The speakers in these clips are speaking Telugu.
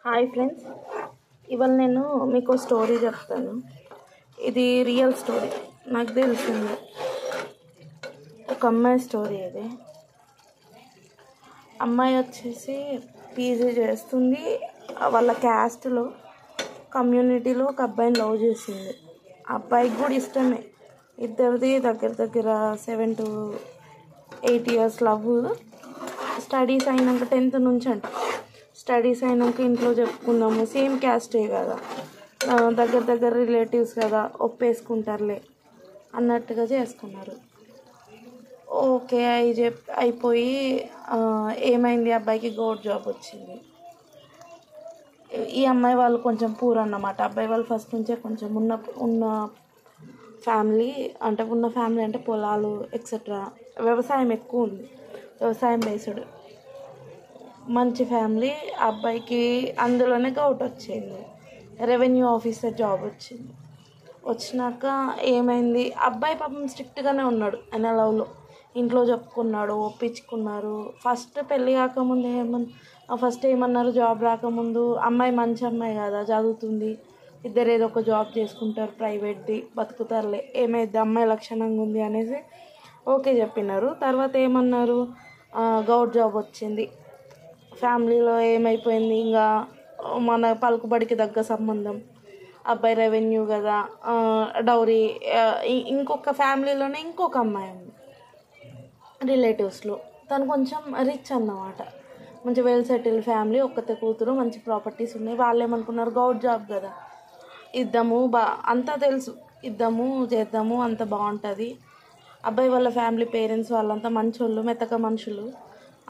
హాయ్ ఫ్రెండ్స్, ఇవాళ నేను మీకు స్టోరీ చెప్తాను. ఇది రియల్ స్టోరీ, నాకు తెలిసింది. ఒక అమ్మాయి స్టోరీ. ఇది అమ్మాయి వచ్చేసి పీజీ చేస్తుంది. వాళ్ళ క్యాస్ట్లో కమ్యూనిటీలో ఒక అబ్బాయిని లవ్ చేసింది. అబ్బాయికి కూడా ఇష్టమే. ఇద్దరిది దగ్గర 7 to 8 years లవ్. స్టడీస్ అయినాక 10th నుంచి అంట. స్టడీస్ అయినాక ఇంట్లో చెప్పుకుందాము, సేమ్ క్యాస్టే కదా, దగ్గర రిలేటివ్స్ కదా, ఒప్పేసుకుంటారులే అన్నట్టుగా చేసుకున్నారు. ఓకే అయిపోయి ఏమైంది, అబ్బాయికి గవర్నమెంట్ జాబ్ వచ్చింది. ఈ అమ్మాయి వాళ్ళు కొంచెం పూర్ అన్నమాట. అబ్బాయి వాళ్ళు ఫస్ట్ నుంచే కొంచెం ఉన్న ఫ్యామిలీ అంటే పొలాలు ఎక్సెట్రా, వ్యవసాయం ఎక్కువ ఉంది, వ్యవసాయం బేస్డ్ మంచి ఫ్యామిలీ. అబ్బాయికి అందులోనే గౌట్ వచ్చింది, రెవెన్యూ ఆఫీసర్ జాబ్ వచ్చింది. వచ్చినాక ఏమైంది, అబ్బాయి పాపం స్ట్రిక్ట్గానే ఉన్నాడు ఆయన లవ్లో. ఇంట్లో చెప్పుకున్నాడు, ఒప్పించుకున్నారు. ఫస్ట్ పెళ్ళి కాకముందు ఫస్ట్ ఏమన్నారు, జాబ్ రాకముందు అమ్మాయి మంచి అమ్మాయి కదా, చదువుతుంది, ఇద్దరు ఏదో ఒక జాబ్ చేసుకుంటారు, ప్రైవేట్ది, బతుకుతారులే, ఏమైంది అమ్మాయి లక్షణంగా ఉంది అనేసి ఓకే చెప్పినారు. తర్వాత ఏమన్నారు, గవర్నమెంట్ జాబ్ వచ్చింది. ఫ్యామిలీలో ఏమైపోయింది, ఇంకా మన పలుకుబడికి తగ్గ సంబంధం, అబ్బాయి రెవెన్యూ కదా, డౌరీ. ఇంకొక ఫ్యామిలీలోనే ఇంకొక అమ్మాయి ఉంది రిలేటివ్స్లో. తను కొంచెం రిచ్ అన్నమాట, మంచి వెల్ సెటిల్ ఫ్యామిలీ, ఒక్కతే కూతురు, మంచి ప్రాపర్టీస్ ఉన్నాయి. వాళ్ళు ఏమనుకున్నారు, గవర్నమెంట్ జాబ్ కదా, ఇద్దాము, అంతా తెలుసు, ఇద్దాము చేద్దాము, అంత బాగుంటుంది. అబ్బాయి వాళ్ళ ఫ్యామిలీ పేరెంట్స్ వాళ్ళంతా మంచోళ్ళు, మెత్తక మనుషులు,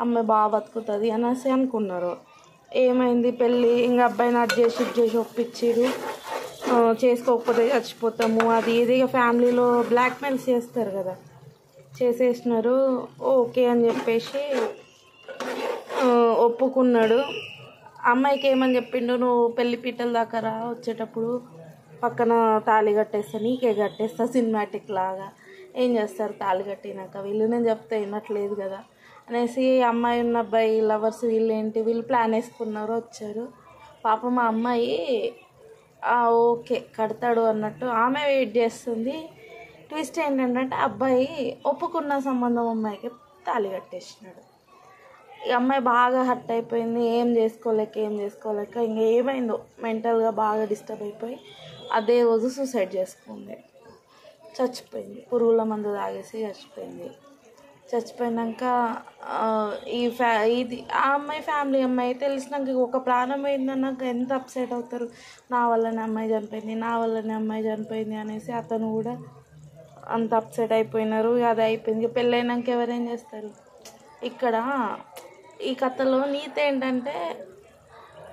అమ్మాయి బాగా బతుకుతుంది అనేసి అనుకున్నారు. ఏమైంది, పెళ్ళి ఇంకా అబ్బాయిని అటు చేసి ఒప్పించారు. చేసుకోకపోతే చచ్చిపోతాము అది ఇది, ఫ్యామిలీలో బ్లాక్మెయిల్స్ చేస్తారు కదా, చేసేసినారు. ఓకే అని చెప్పేసి ఒప్పుకున్నాడు. అమ్మాయికి ఏమని చెప్పిండు, నువ్వు పెళ్లి పీటల దాకా రా, వచ్చేటప్పుడు పక్కన తాళి కట్టేస్తా, నీకే కట్టేస్తా, సినిమాటిక్ లాగా. ఏం చేస్తారు తాళి కట్టినాక వీళ్ళు, నేను చెప్తే వినట్లేదు కదా అనేసి. అమ్మాయి ఉన్న అబ్బాయి లవర్స్ వీళ్ళు ప్లాన్ వేసుకున్నారు, వచ్చారు. పాపం మా అమ్మాయి ఓకే కడతాడు అన్నట్టు ఆమె వెయిట్ చేస్తుంది. ట్విస్ట్ ఏంటంటే అబ్బాయి ఒప్పుకున్న సంబంధం అమ్మాయికి తాళి కట్టేసినాడు. ఈ అమ్మాయి బాగా హర్ట్ అయిపోయింది, ఏం చేసుకోలేక ఇంకా ఏమైందో మెంటల్గా బాగా డిస్టర్బ్ అయిపోయి అదే రోజు సూసైడ్ చేసుకుంది, చచ్చిపోయింది. పురుగుల మందు తాగేసి చచ్చిపోయింది. చచ్చిపోయినాక ఇది ఆ అమ్మాయి ఫ్యామిలీ అమ్మాయి తెలిసినాక ఒక ప్రాణం అయిందన్నాక ఎంత అప్సెట్ అవుతారు. నా వల్లనే అమ్మాయి చనిపోయింది అనేసి అతను కూడా అంత అప్సెట్ అయిపోయినారు. అది అయిపోయింది. పెళ్ళైనాక ఎవరేం చేస్తారు. ఇక్కడ ఈ కథలో నీతి ఏంటంటే,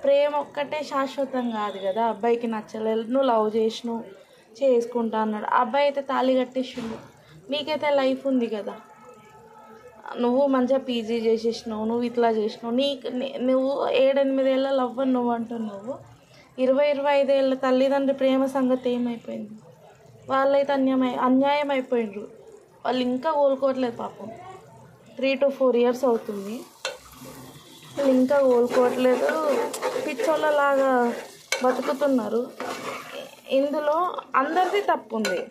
ప్రేమ ఒక్కటే శాశ్వతం కాదు కదా. అబ్బాయికి నచ్చలేదు, నువ్వు లవ్ చేసినావు, చేసుకుంటా అన్నాడు. అబ్బాయి అయితే తాళి కట్టేసిండు, నీకైతే లైఫ్ ఉంది కదా, నువ్వు మంచిగా పీజీ చేసేసినావు, నువ్వు ఇట్లా చేసినావు, నువ్వు 7-8 ఏళ్ళ లవ్ అని నువ్వు అంటున్నావు. 20-25 ఏళ్ళ తల్లిదండ్రి ప్రేమ సంగతి ఏమైపోయింది. వాళ్ళైతే అన్యాయం అయిపోయిండ్రు. వాళ్ళు ఇంకా కోలుకోవట్లేదు పాపం. 3 to 4 years అవుతుంది, వాళ్ళు ఇంకా కోలుకోవట్లేదు, పిచ్చోళ్ళలాగా బతుకుతున్నారు. ఇందులో అందరిది తప్పు ఉంది.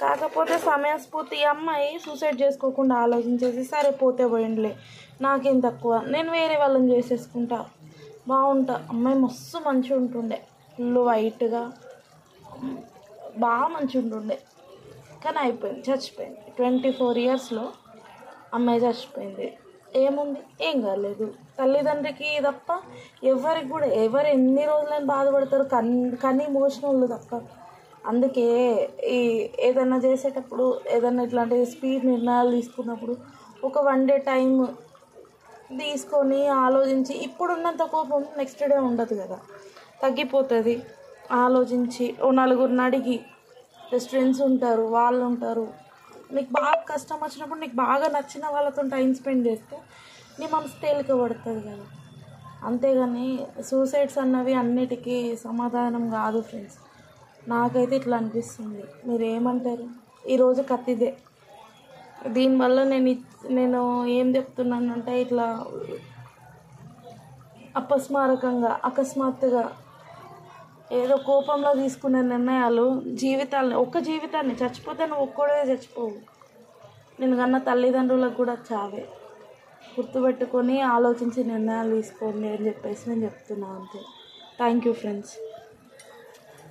కాకపోతే సమయస్ఫూర్తి ఈ అమ్మాయి సూసైడ్ చేసుకోకుండా ఆలోచించేసి, సరే పోతే పోయిండ్లే, నాకేం తక్కువ, నేను వేరే వాళ్ళని చేసేసుకుంటా, బాగుంటా. అమ్మాయి మస్తు మంచిగా ఉంటుండే, ఫుల్ వైట్గా బాగా మంచిగా ఉంటుండే. కానీ అయిపోయింది, చచ్చిపోయింది. 24 yearsలో అమ్మాయి చచ్చిపోయింది. ఏముంది, ఏం కాలేదు. తల్లిదండ్రికి తప్ప ఎవరికి కూడా, ఎవరు ఎన్ని రోజులని బాధపడతారు, కనీ మోసిన వాళ్ళు తప్ప. అందుకే ఏదైనా చేసేటప్పుడు, ఏదైనా ఇట్లాంటి స్పీడ్ నిర్ణయాలు తీసుకున్నప్పుడు ఒక 1 day టైం తీసుకొని ఆలోచించి, ఇప్పుడున్నంత కోపం నెక్స్ట్ డే ఉండదు కదా, తగ్గిపోతుంది. ఆలోచించి ఓ 4 అడిగి, బెస్ట్ ఫ్రెండ్స్ ఉంటారు, వాళ్ళు ఉంటారు, నీకు బాగా కష్టం వచ్చినప్పుడు నీకు బాగా నచ్చిన వాళ్ళతో టైం స్పెండ్ చేస్తే నీ మనసు తేలిక పడుతుంది కదా. అంతేగాని సూసైడ్స్ అన్నవి అన్నిటికీ సమాధానం కాదు ఫ్రెండ్స్. నాకైతే ఇట్లా అనిపిస్తుంది, మీరు ఏమంటారు? ఈరోజు కత్తిదే. దీనివల్ల నేను ఏం చెప్తున్నానంటే, ఇట్లా అకస్మాత్తుగా ఏదో కోపంలో తీసుకునే నిర్ణయాలు ఒక్క జీవితాన్ని చచ్చిపోతే నువ్వు ఒక్కడే చచ్చిపోవు, నేను కన్నా తల్లిదండ్రులకు కూడా చావే. గుర్తుపెట్టుకొని ఆలోచించి నిర్ణయాలు తీసుకోండి అని చెప్పేసి నేను చెప్తున్నాను అంతే. Thank you friends.